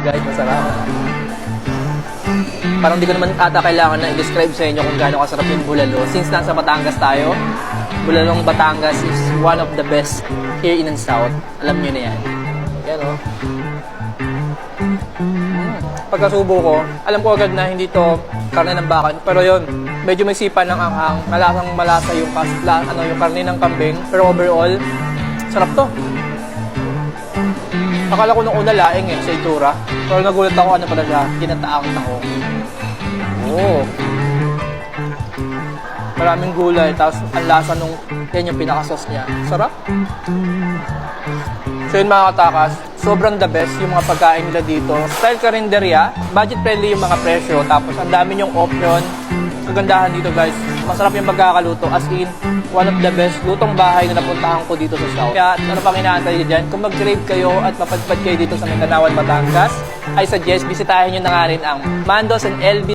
guys, masarap. Parang di ko naman ata kailangan na i-describe sa inyo kung gaano kasarap yung bulalo. Since nasa Batangas tayo, bulalong Batangas is one of the best here in the South. Alam nyo na yan. Yan o. Pagkasubo ko, alam ko agad na hindi to karne ng baka. Pero yon, medyo may sipa ng anghang. Malasang malasa yung, yung karne ng kambing. Pero overall, sarap to. Akala ko nung una laing sa itura. Pero nagulat ako ano pala siya, ginataang taho. Oo. Maraming gulay, tapos ang lasa nung, yan yung pinaka-sauce niya. Sarap. So yun mga katakas, sobrang the best yung mga pagkain nila dito. Style karinderya, budget friendly yung mga presyo, tapos ang dami yung option. Kagandahan dito guys, masarap yung pagkakaluto. As in, one of the best lutong bahay na napuntahan ko dito sa South. Kaya ano pang inaantay dyan, kung mag-crave kayo at mapadpad kayo dito sa Mindanao, Batangas, I suggest bisitahin nyo na nga rin ang Mandos and LB